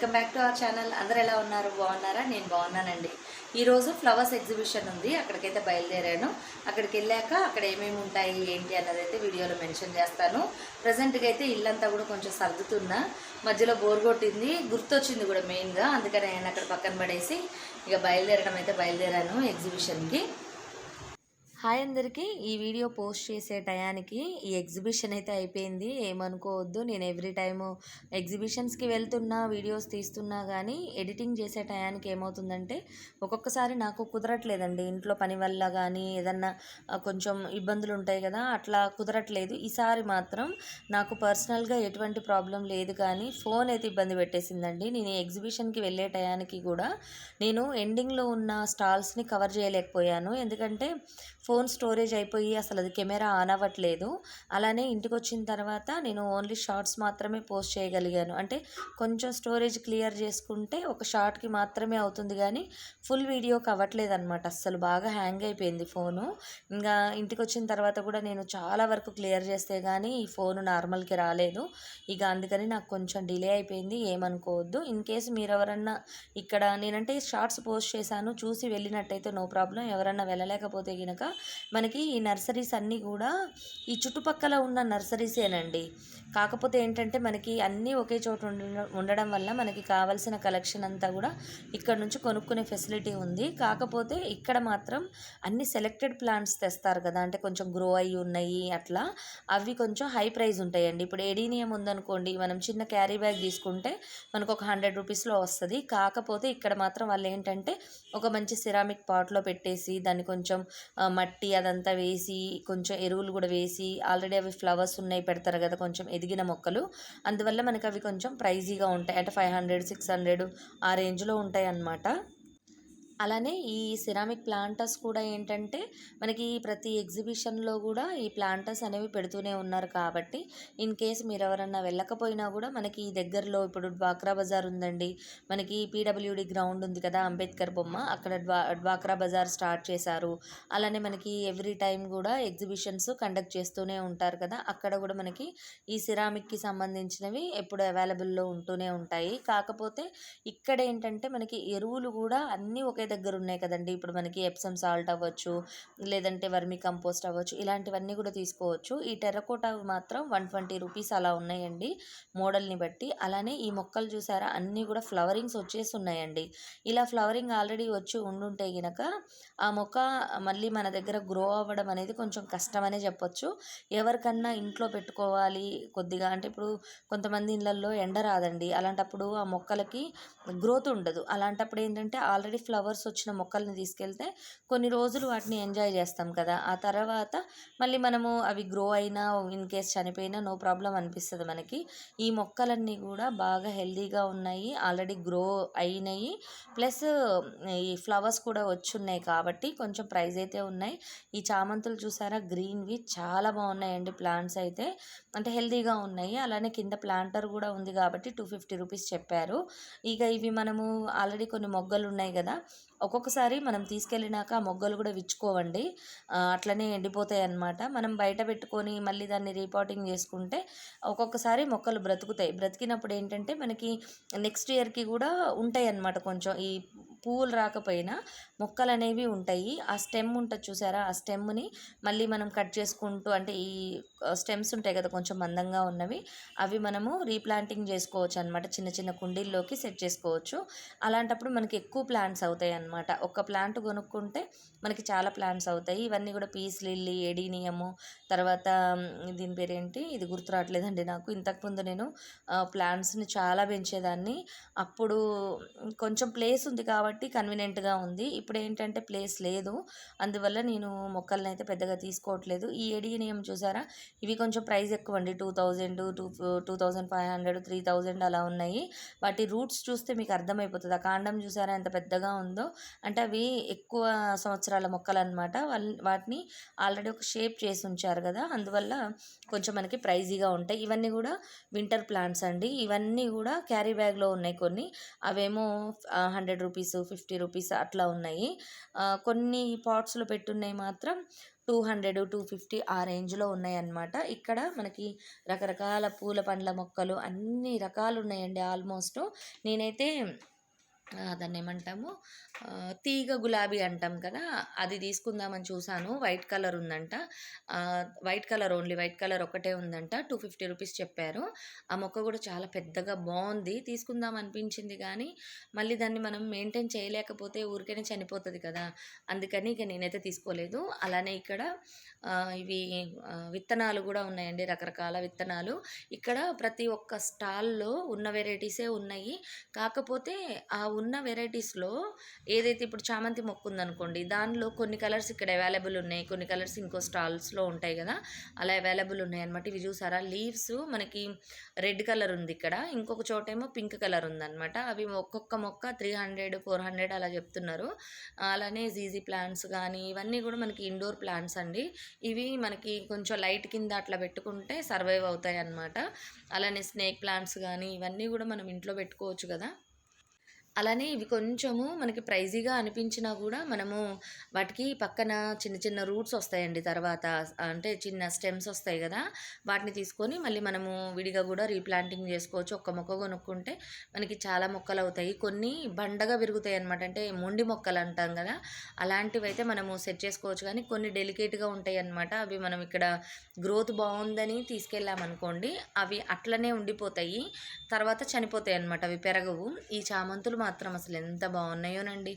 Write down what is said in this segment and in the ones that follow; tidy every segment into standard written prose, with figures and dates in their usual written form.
Welcome back to our channel. అందరూ ఎలా ఉన్నారు? బాగున్నారా? నేను బాగున్నానండి. ఈరోజు ఫ్లవర్స్ ఎగ్జిబిషన్ ఉంది, అక్కడికైతే బయలుదేరాను. అక్కడికి వెళ్ళాక అక్కడ ఏమేమి ఉంటాయి ఏంటి అన్నది అయితే వీడియోలో మెన్షన్ చేస్తాను. ప్రజెంట్గా అయితే ఇల్లంతా కూడా కొంచెం సర్దుతున్నా, మధ్యలో బోర్ కొట్టింది, గుర్తొచ్చింది కూడా మెయిన్గా. అందుకని నేను అక్కడ పక్కన పడేసి ఇక బయలుదేరాను ఎగ్జిబిషన్కి. హాయ్ అందరికీ. ఈ వీడియో పోస్ట్ చేసే టయానికి ఈ ఎగ్జిబిషన్ అయితే అయిపోయింది. ఏమనుకోవద్దు, నేను ఎవ్రీ టైము ఎగ్జిబిషన్స్కి వెళ్తున్నా, వీడియోస్ తీస్తున్నా కానీ ఎడిటింగ్ చేసే టయానికి ఏమవుతుందంటే ఒక్కొక్కసారి నాకు కుదరట్లేదండి. ఇంట్లో పని వల్ల కానీ ఏదన్నా కొంచెం ఇబ్బందులు ఉంటాయి కదా, అట్లా కుదరట్లేదు. ఈసారి మాత్రం నాకు పర్సనల్గా ఎటువంటి ప్రాబ్లం లేదు, కానీ ఫోన్ అయితే ఇబ్బంది పెట్టేసిందండి. నేను ఎగ్జిబిషన్కి వెళ్ళే టయానికి కూడా నేను ఎండింగ్లో ఉన్న స్టాల్స్ని కవర్ చేయలేకపోయాను, ఎందుకంటే ఫోన్ స్టోరేజ్ అయిపోయి అసలు అది కెమెరా ఆన్ అవ్వట్లేదు. అలానే ఇంటికి వచ్చిన తర్వాత నేను ఓన్లీ షార్ట్స్ మాత్రమే పోస్ట్ చేయగలిగాను. అంటే కొంచెం స్టోరేజ్ క్లియర్ చేసుకుంటే ఒక షార్ట్కి మాత్రమే అవుతుంది, కానీ ఫుల్ వీడియోకి అవ్వట్లేదు అనమాట. అస్సలు బాగా హ్యాంగ్ అయిపోయింది ఫోను. ఇంకా ఇంటికి వచ్చిన తర్వాత కూడా నేను చాలా వరకు క్లియర్ చేస్తే కానీ ఈ ఫోను నార్మల్కి రాలేదు. ఇక అందుకని నాకు కొంచెం డిలే అయిపోయింది, ఏమనుకోవద్దు. ఇన్ కేసు మీరు ఎవరన్నా ఇక్కడ నేనంటే షార్ట్స్ పోస్ట్ చేశాను చూసి వెళ్ళినట్టయితే నో ప్రాబ్లం. ఎవరన్నా వెళ్ళలేకపోతే గినక మనకి ఈ నర్సరీస్ అన్నీ కూడా ఈ చుట్టుపక్కల ఉన్న నర్సరీసేనండి. కాకపోతే ఏంటంటే మనకి అన్నీ ఒకే చోట ఉండడం వల్ల మనకి కావాల్సిన కలెక్షన్ అంతా కూడా ఇక్కడ నుంచి కొనుక్కునే ఫెసిలిటీ ఉంది. కాకపోతే ఇక్కడ మాత్రం అన్ని సెలెక్టెడ్ ప్లాంట్స్ తెస్తారు కదా, అంటే కొంచెం గ్రో అయ్యి ఉన్నాయి అట్లా, అవి కొంచెం హై ప్రైస్ ఉంటాయండి. ఇప్పుడు ఎడీనియం ఉందనుకోండి, మనం చిన్న క్యారీ బ్యాగ్ తీసుకుంటే మనకు ఒక 100 రూపీస్లో వస్తుంది. కాకపోతే ఇక్కడ మాత్రం వాళ్ళు ఏంటంటే ఒక మంచి సిరామిక్ పాట్లో పెట్టేసి దాన్ని కొంచెం మట్టి అదంతా వేసి కొంచెం ఎరువులు కూడా వేసి ఆల్రెడీ అవి ఫ్లవర్స్ ఉన్నాయి పెడతారు కదా, కొంచెం ఎదిగిన మొక్కలు. అందువల్ల మనకి అవి కొంచెం ప్రైజీగా ఉంటాయి, అంటే 500 600 ఆ రేంజ్లో ఉంటాయి అన్నమాట. అలానే ఈ సిరామిక్ ప్లాంటర్స్ కూడా ఏంటంటే మనకి ప్రతి ఎగ్జిబిషన్లో కూడా ఈ ప్లాంటర్స్ అనేవి పెడుతూనే ఉన్నారు. కాబట్టి ఇన్ కేస్ మీరు ఎవరన్నా వెళ్ళకపోయినా కూడా మనకి ఈ దగ్గరలో ఇప్పుడు డ్వాక్రా బజార్ ఉందండి, మనకి పీడబ్ల్యూడి గ్రౌండ్ ఉంది కదా, అంబేద్కర్ బొమ్మ, అక్కడ డ్వాక్రా బజార్ స్టార్ట్ చేశారు. అలానే మనకి ఎవ్రీ టైం కూడా ఎగ్జిబిషన్స్ కండక్ట్ చేస్తూనే ఉంటారు కదా, అక్కడ కూడా మనకి ఈ సిరామిక్కి సంబంధించినవి ఎప్పుడు అవైలబుల్లో ఉంటూనే ఉంటాయి. కాకపోతే ఇక్కడ ఏంటంటే మనకి ఎరువులు కూడా అన్నీ ఒకే దగ్గర ఉన్నాయి కదండి. ఇప్పుడు మనకి ఎప్సమ్ సాల్ట్ అవ్వచ్చు, లేదంటే వర్మి కంపోస్ట్ అవ్వచ్చు, ఇలాంటివన్నీ కూడా తీసుకోవచ్చు. ఈ టెర్రకోటా మాత్రం 120 రూపీస్ అలా ఉన్నాయండి మోడల్ని బట్టి. అలానే ఈ మొక్కలు చూసారా, అన్నీ కూడా ఫ్లవరింగ్స్ వచ్చేసి ఉన్నాయండి. ఇలా ఫ్లవరింగ్ ఆల్రెడీ వచ్చి ఉండుంటే గినక ఆ మొక్క మళ్ళీ మన దగ్గర గ్రో అవ్వడం అనేది కొంచెం కష్టమనే చెప్పొచ్చు. ఎవరికన్నా ఇంట్లో పెట్టుకోవాలి కొద్దిగా, అంటే ఇప్పుడు కొంతమంది ఇళ్ళల్లో ఎండ రాదండి, అలాంటప్పుడు ఆ మొక్కలకి గ్రోత్ ఉండదు. అలాంటప్పుడు ఏంటంటే ఆల్రెడీ ఫ్లవర్స్ వచ్చిన మొక్కల్ని తీసుకెళ్తే కొన్ని రోజులు వాటిని ఎంజాయ్ చేస్తాం కదా, ఆ తర్వాత మళ్ళీ మనము అవి గ్రో అయినా ఇన్ కేస్ చనిపోయినా నో ప్రాబ్లం అనిపిస్తుంది మనకి. ఈ మొక్కలన్నీ కూడా బాగా హెల్తీగా ఉన్నాయి, ఆల్రెడీ గ్రో అయినాయి, ప్లస్ ఈ ఫ్లవర్స్ కూడా వచ్చున్నాయి కాబట్టి కొంచెం ప్రైస్ అయితే ఉన్నాయి. ఈ చామంతులు చూసారా, గ్రీన్వి చాలా బాగున్నాయండి ప్లాంట్స్ అయితే, అంటే హెల్తీగా ఉన్నాయి. అలానే కింద ప్లాంటర్ కూడా ఉంది కాబట్టి 250 రూపీస్ చెప్పారు. ఇక ఇవి మనము ఆల్రెడీ కొన్ని మొగ్గలు ఉన్నాయి కదా, ఒక్కొక్కసారి మనం తీసుకెళ్ళినాక ఆ మొగ్గలు కూడా విచ్చుకోవండి, అట్లనే ఎండిపోతాయి అన్నమాట. మనం బయట పెట్టుకొని మళ్ళీ దాన్ని రీపాటింగ్ చేసుకుంటే ఒక్కొక్కసారి మొక్కలు బ్రతుకుతాయి. బ్రతికినప్పుడు ఏంటంటే మనకి నెక్స్ట్ ఇయర్కి కూడా ఉంటాయి అన్నమాట. కొంచెం ఈ పువ్వులు రాకపోయినా మొక్కలు అనేవి ఉంటాయి. ఆ స్టెమ్ ఉంటుంది చూసారా, ఆ స్టెమ్ని మళ్ళీ మనం కట్ చేసుకుంటూ, అంటే ఈ స్టెమ్స్ ఉంటాయి కదా కొంచెం మందంగా ఉన్నవి, అవి మనము రీప్లాంటింగ్ చేసుకోవచ్చు అనమాట. చిన్న చిన్న కుండీల్లోకి సెట్ చేసుకోవచ్చు. అలాంటప్పుడు మనకి ఎక్కువ ప్లాంట్స్ అవుతాయి అన్నమాట. ఒక ప్లాంట్ కొనుక్కుంటే మనకి చాలా ప్లాంట్స్ అవుతాయి. ఇవన్నీ కూడా పీస్ లిల్లీ, ఎడీనియము, తర్వాత దీని పేరేంటి, ఇది గుర్తు రావట్లేదండి నాకు. ఇంతకుముందు నేను ప్లాంట్స్ని చాలా పెంచేదాన్ని. అప్పుడు కొంచెం ప్లేస్ ఉంది కాబట్టి కన్వీనియంట్గా ఉంది. ఇప్పుడు ఏంటంటే ప్లేస్ లేదు, అందువల్ల నేను మొక్కల్ని అయితే పెద్దగా తీసుకోవట్లేదు. ఈ ఎడీనియం చూసారా, ఇవి కొంచెం ప్రైస్ ఎక్కువ అండి, 2000 2500 3000 అలా ఉన్నాయి. వాటి రూట్స్ చూస్తే మీకు అర్థమైపోతుంది. ఆ కాండం చూసారా ఎంత పెద్దగా ఉందో, అంటే అవి ఎక్కువ సంవత్సరాల మొక్కలు అనమాట. వాటిని ఆల్రెడీ ఒక షేప్ చేసి ఉంచారు కదా, అందువల్ల కొంచెం మనకి ప్రైజీగా ఉంటాయి. ఇవన్నీ కూడా వింటర్ ప్లాంట్స్ అండి. ఇవన్నీ కూడా క్యారీ బ్యాగ్లో ఉన్నాయి కొన్ని, అవేమో 100 రూపీస్ 50 రూపీస్ అట్లా ఉన్నాయి. కొన్ని పాట్స్లో పెట్టున్నాయి మాత్రం 200, 250 ఆ రేంజ్లో ఉన్నాయన్నమాట. ఇక్కడ మనకి రకరకాల పూల పండ్ల మొక్కలు అన్ని రకాలు ఉన్నాయండి. ఆల్మోస్ట్ నేనైతే దాన్నేమంటాము తీగ గులాబీ అంటాం కదా, అది తీసుకుందామని చూసాను. వైట్ కలర్ ఉందంట. White colour, only white colour ఒక్కటే ఉందంట. 250 రూపీస్ చెప్పారు. ఆ మొక్క కూడా చాలా పెద్దగా బాగుంది. తీసుకుందాం అనిపించింది కానీ మళ్ళీ దాన్ని మనం మెయింటైన్ చేయలేకపోతే ఊరికనే చనిపోతుంది కదా, అందుకని ఇక నేనైతే తీసుకోలేదు. అలానే ఇక్కడ ఇవి విత్తనాలు కూడా ఉన్నాయండి, రకరకాల విత్తనాలు. ఇక్కడ ప్రతి ఒక్క స్టాల్లో ఉన్న వెరైటీసే ఉన్నాయి. కాకపోతే ఆ ఉన్న వెరైటీస్లో ఏదైతే ఇప్పుడు చామంతి మొక్క ఉందనుకోండి, దానిలో కొన్ని కలర్స్ ఇక్కడ అవైలబుల్ ఉన్నాయి, కొన్ని కలర్స్ ఇంకో స్టాల్స్లో ఉంటాయి కదా, అలా అవైలబుల్ ఉన్నాయి అనమాట. ఇవి చూసారా, లీవ్స్ మనకి రెడ్ కలర్ ఉంది ఇక్కడ, ఇంకొక చోటేమో పింక్ కలర్ ఉందన్నమాట. అవి ఒక్కొక్క మొక్క 300, 400 అలా చెప్తున్నారు. అలానే జీజీ ప్లాంట్స్ కానీ ఇవన్నీ కూడా మనకి ఇండోర్ ప్లాంట్స్ అండి. ఇవి మనకి కొంచెం లైట్ కింద అట్లా పెట్టుకుంటే సర్వైవ్ అవుతాయి అన్నమాట. అలానే స్నేక్ ప్లాంట్స్ కానీ ఇవన్నీ కూడా మనం ఇంట్లో పెట్టుకోవచ్చు కదా. అలానే ఇవి కొంచెము మనకి ప్రైజీగా అనిపించినా కూడా మనము వాటికి పక్కన చిన్న చిన్న రూట్స్ వస్తాయండి. తర్వాత అంటే చిన్న స్టెమ్స్ వస్తాయి కదా, వాటిని తీసుకొని మళ్ళీ మనము విడిగా కూడా రీప్లాంటింగ్ చేసుకోవచ్చు. ఒక్క మొక్క కొనుక్కుంటే మనకి చాలా మొక్కలు అవుతాయి. కొన్ని బండగా పెరుగుతాయి అనమాట, అంటే మొండి మొక్కలు అంటాం కదా, అలాంటివి అయితే మనము సెట్ చేసుకోవచ్చు. కానీ కొన్ని డెలికేట్గా ఉంటాయి అనమాట. అవి మనం ఇక్కడ గ్రోత్ బాగుందని తీసుకెళ్ళామనుకోండి, అవి అట్లనే ఉండిపోతాయి, తర్వాత చనిపోతాయి అనమాట, అవి పెరగవు. ఈ చామంతులు మాత్రం అసలు ఎంత బాగున్నాయోనండి.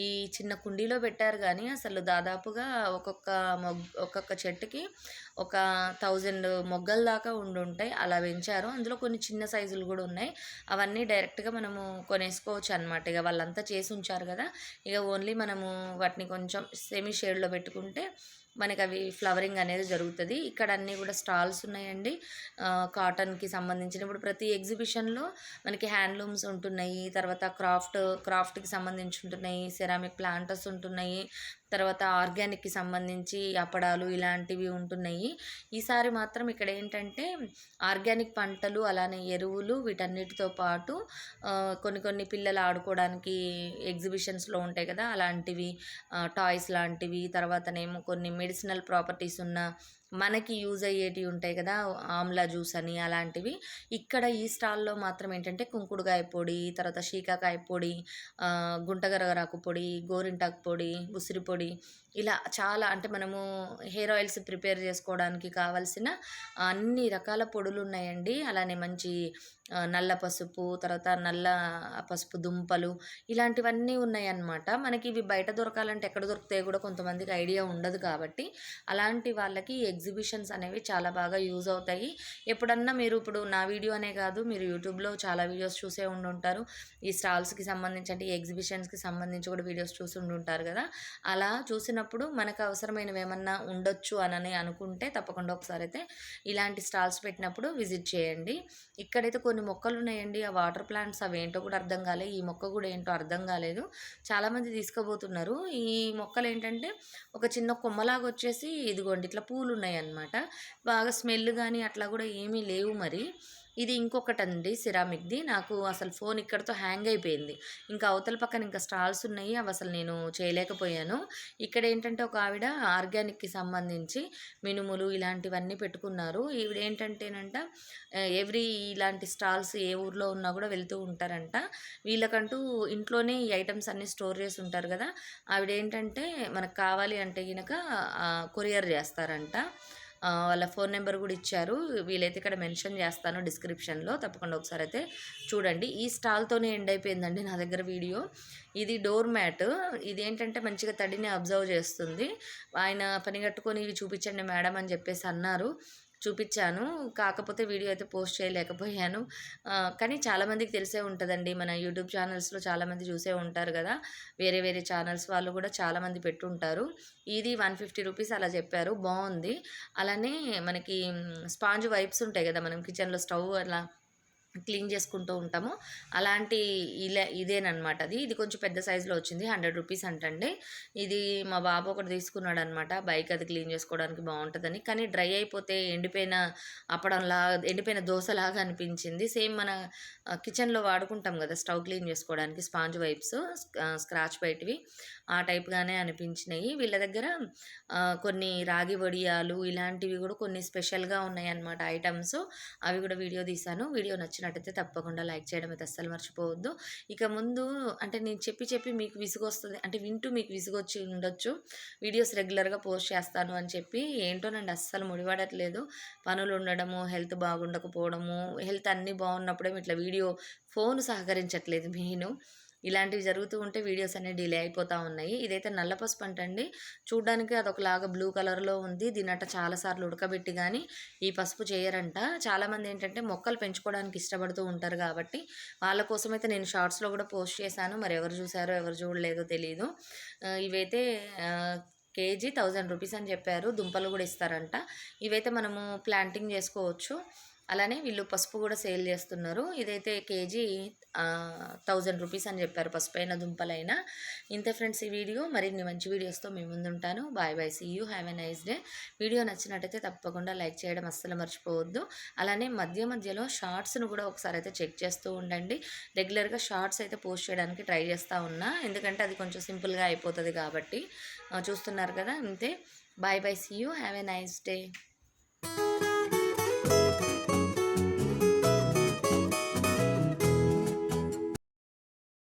ఈ చిన్న కుండీలో పెట్టారు కానీ అసలు దాదాపుగా ఒక్కొక్క చెట్టుకి ఒక 1000 మొగ్గల దాకా ఉండుంటాయి. అలా పెంచారు. అందులో కొన్ని చిన్న సైజులు కూడా ఉన్నాయి. అవన్నీ డైరెక్ట్గా మనము కొనేసుకోవచ్చు అనమాట. ఇక వాళ్ళంతా చేసి ఉంచారు కదా, ఇక ఓన్లీ మనము వాటిని కొంచెం సెమీ షేడ్లో పెట్టుకుంటే మనకి అవి ఫ్లవరింగ్ అనేది జరుగుతుంది. ఇక్కడ అన్నీ కూడా స్టాల్స్ ఉన్నాయండి. కాటన్కి సంబంధించిన ఇప్పుడు ప్రతి ఎగ్జిబిషన్లో మనకి హ్యాండ్లూమ్స్ ఉంటున్నాయి, తర్వాత క్రాఫ్ట్కి సంబంధించి ఉంటున్నాయి, సెరామిక్ ప్లాంటర్స్ ఉంటున్నాయి, తర్వాత ఆర్గానిక్కి సంబంధించి అప్పడాలు ఇలాంటివి ఉంటున్నాయి. ఈసారి మాత్రం ఇక్కడ ఏంటంటే ఆర్గానిక్ పంటలు, అలానే ఎరువులు, వీటన్నిటితో పాటు కొన్ని పిల్లలు ఆడుకోవడానికి ఎగ్జిబిషన్స్లో ఉంటాయి కదా, అలాంటివి టాయ్స్ లాంటివి, తర్వాతనేమో కొన్ని మెడిసినల్ ప్రాపర్టీస్ ఉన్న మనకి యూజ్ అయ్యేటివి ఉంటాయి కదా, ఆమ్లా జ్యూస్ అని అలాంటివి. ఇక్కడ ఈ స్టాల్లో మాత్రం ఏంటంటే కుంకుడుకాయ పొడి, తర్వాత శీకాకాయ పొడి, గుంటగరగరాకు పొడి, గోరింటాకు పొడి, ఉసిరి పొడి, ఇలా చాలా, అంటే మనము హెయిర్ ఆయిల్స్ ప్రిపేర్ చేసుకోవడానికి కావాల్సిన అన్ని రకాల పొడులు ఉన్నాయండి. అలానే మంచి నల్ల పసుపు, తర్వాత నల్ల పసుపు దుంపలు, ఇలాంటివన్నీ ఉన్నాయన్నమాట. మనకి ఇవి బయట దొరకాలంటే ఎక్కడ దొరుకుతాయి కూడా కొంతమందికి ఐడియా ఉండదు కాబట్టి అలాంటి వాళ్ళకి ఎగ్జిబిషన్స్ అనేవి చాలా బాగా యూజ్ అవుతాయి. ఎప్పుడన్నా మీరు ఇప్పుడు నా వీడియో అనే కాదు, మీరు యూట్యూబ్లో చాలా వీడియోస్ చూసే ఉండుంటారు. ఈ స్టాల్స్కి సంబంధించి అంటే ఈ ఎగ్జిబిషన్స్కి సంబంధించి కూడా వీడియోస్ చూసి ఉండుంటారు కదా. అలా చూసినప్పుడు మనకు అవసరమైనవి ఏమన్నా ఉండొచ్చు అని అనుకుంటే తప్పకుండా ఒకసారి అయితే ఇలాంటి స్టాల్స్ పెట్టినప్పుడు విజిట్ చేయండి. ఇక్కడైతే కొన్ని మొక్కలు ఉన్నాయండి, ఆ వాటర్ ప్లాంట్స్ అవి ఏంటో కూడా అర్థం కాలేదు. ఈ మొక్క కూడా ఏంటో అర్థం కాలేదు. చాలామంది తీసుకుపోతున్నారు. ఈ మొక్కలు ఏంటంటే ఒక చిన్న కొమ్మలాగా వచ్చేసి ఇదిగోండి ఇట్లా పూలు ఉన్నాయి అన్నమాట. బాగా స్మెల్ కానీ అట్లా కూడా ఏమీ లేవు. మరి ఇది ఇంకొకటండి సిరామిక్ది. నాకు అసలు ఫోన్ ఇక్కడితో హ్యాంగ్ అయిపోయింది. ఇంకా అవతల పక్కన ఇంకా స్టాల్స్ ఉన్నాయి, అవి అసలు నేను చేయలేకపోయాను. ఇక్కడ ఏంటంటే ఒక ఆవిడ ఆర్గానిక్కి సంబంధించి మినుములు ఇలాంటివన్నీ పెట్టుకున్నారు. ఈవిడ ఏంటంటేనంట ఎవ్రీ ఇలాంటి స్టాల్స్ ఏ ఊర్లో ఉన్నా కూడా వెళ్తూ ఉంటారంట. వీళ్ళకంటూ ఇంట్లోనే ఈ ఐటమ్స్ అన్నీ స్టోర్ చేసి ఉంటారు కదా. ఆవిడ ఏంటంటే మనకు కావాలి అంటే కనుక కొరియర్ చేస్తారంట. వాళ్ళ ఫోన్ నెంబర్ కూడా ఇచ్చారు. వీలైతే ఇక్కడ మెన్షన్ చేస్తాను డిస్క్రిప్షన్లో, తప్పకుండా ఒకసారి అయితే చూడండి. ఈ స్టాల్తోనే ఎండ్ అయిపోయిందండి నా దగ్గర వీడియో. ఇది డోర్ మ్యాట్. ఇదేంటంటే మంచిగా తడిని అబ్జర్వ్ చేస్తుంది. ఆయన పని కట్టుకొని ఇవి చూపించండి మేడం అని చెప్పేసి అన్నారు, చూపించాను. కాకపోతే వీడియో అయితే పోస్ట్ చేయలేకపోయాను. కానీ చాలామందికి తెలిసే ఉంటుందండి, మన యూట్యూబ్ ఛానల్స్లో చాలామంది చూసే ఉంటారు కదా, వేరే వేరే ఛానల్స్ వాళ్ళు కూడా చాలామంది పెట్టుంటారు. ఇది 150 రూపీస్ అలా చెప్పారు, బాగుంది. అలానే మనకి స్పాంజ్ వైప్స్ ఉంటాయి కదా మనం కిచెన్లో స్టవ్ అలా క్లీన్ చేసుకుంటూ ఉంటాము. అలాంటి ఇదేనమాట అది. ఇది కొంచెం పెద్ద సైజులో వచ్చింది. 100 రూపీస్ అంటండి. ఇది మా బాబు ఒకటి తీసుకున్నాడనమాట. బైక్ అది క్లీన్ చేసుకోవడానికి బాగుంటుందని. కానీ డ్రై అయిపోతే ఎండిపోయిన ఎండిపోయిన దోసలాగా అనిపించింది. సేమ్ మన కిచెన్లో వాడుకుంటాం కదా స్టవ్ క్లీన్ చేసుకోవడానికి స్పాంజ్ వైప్స్, స్క్రాచ్ బయటివి, ఆ టైప్గానే అనిపించినాయి. వీళ్ళ దగ్గర కొన్ని రాగి వడియాలు ఇలాంటివి కూడా కొన్ని స్పెషల్గా ఉన్నాయి అన్నమాట ఐటమ్స్. అవి కూడా వీడియో తీశాను. వీడియో నచ్చినట్టయితే తప్పకుండా లైక్ చేయడం అయితే అస్సలు మర్చిపోవద్దు. ఇక ముందు అంటే నేను చెప్పి మీకు విసుగొస్తుంది, అంటే వింటూ మీకు విసుగొచ్చి ఉండొచ్చు. వీడియోస్ రెగ్యులర్గా పోస్ట్ చేస్తాను అని చెప్పి ఏంటోనండి అస్సలు ముడిపడట్లేదు. పనులు ఉండడము, హెల్త్ బాగుండకపోవడము, హెల్త్ అన్నీ బాగున్నప్పుడే ఇట్లా ఫోన్ సహకరించట్లేదు మెయిన్. ఇలాంటివి జరుగుతూ ఉంటే వీడియోస్ అనేవి డిలే అయిపోతూ ఉన్నాయి. ఇదైతే నల్ల పసుపు అంటండి. చూడ్డానికి అదొకలాగా బ్లూ కలర్లో ఉంది. దీనట చాలాసార్లు ఉడకబెట్టి కానీ ఈ పసుపు చేయరంట. చాలామంది ఏంటంటే మొక్కలు పెంచుకోవడానికి ఇష్టపడుతూ ఉంటారు కాబట్టి వాళ్ళ కోసమైతే నేను షార్ట్స్లో కూడా పోస్ట్ చేశాను. మరి ఎవరు చూసారో ఎవరు చూడలేదో తెలియదు. ఇవైతే కేజీ 1000 రూపీస్ అని చెప్పారు. దుంపలు కూడా ఇస్తారంట. ఇవైతే మనము ప్లాంటింగ్ చేసుకోవచ్చు. అలానే వీళ్ళు పసుపు కూడా సేల్ చేస్తున్నారు. ఇదైతే కేజీ 1000 రూపీస్ అని చెప్పారు, పసుపైన దుంపలైనా. ఇంతే ఫ్రెండ్స్ ఈ వీడియో. మరిన్ని మంచి వీడియోస్తో మీ ముందుంటాను. Bye bye, see you, have a nice day. Video నచ్చినట్టయితే తప్పకుండా లైక్ చేయడం అస్సలు మర్చిపోవద్దు. అలానే మధ్యలో షార్ట్స్ను కూడా ఒకసారి అయితే చెక్ చేస్తూ ఉండండి. రెగ్యులర్గా షార్ట్స్ అయితే పోస్ట్ చేయడానికి ట్రై చేస్తూ ఉన్నా, ఎందుకంటే అది కొంచెం సింపుల్గా అయిపోతుంది కాబట్టి. చూస్తున్నారు కదా, అంతే. Bye bye, see you, have a nice day.